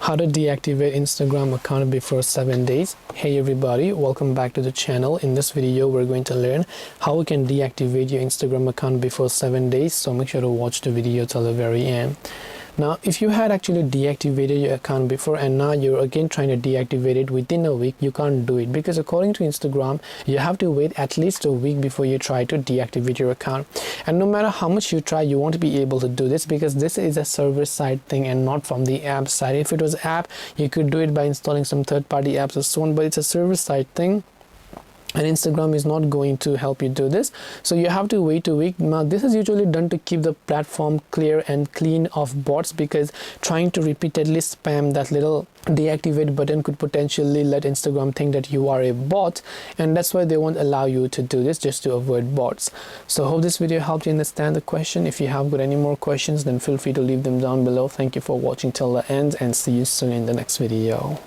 How to deactivate Instagram account before 7 days. Hey everybody, welcome back to the channel. In this video we're going to learn how we can deactivate your Instagram account before 7 days, so make sure to watch the video till the very end. Now if you had actually deactivated your account before and now you're again trying to deactivate it within a week, you can't do it because according to Instagram you have to wait at least a week before you try to deactivate your account. And no matter how much you try, you won't be able to do this because this is a server side thing and not from the app side. If it was app, you could do it by installing some third-party apps or so on, but it's a server side thing and Instagram is not going to help you do this, so you have to wait a week. Now this is usually done to keep the platform clear and clean of bots, because trying to repeatedly spam that little deactivate button could potentially let Instagram think that you are a bot, and that's why they won't allow you to do this, just to avoid bots. So hope this video helped you understand the question. If you have got any more questions, then feel free to leave them down below. Thank you for watching till the end and see you soon in the next video.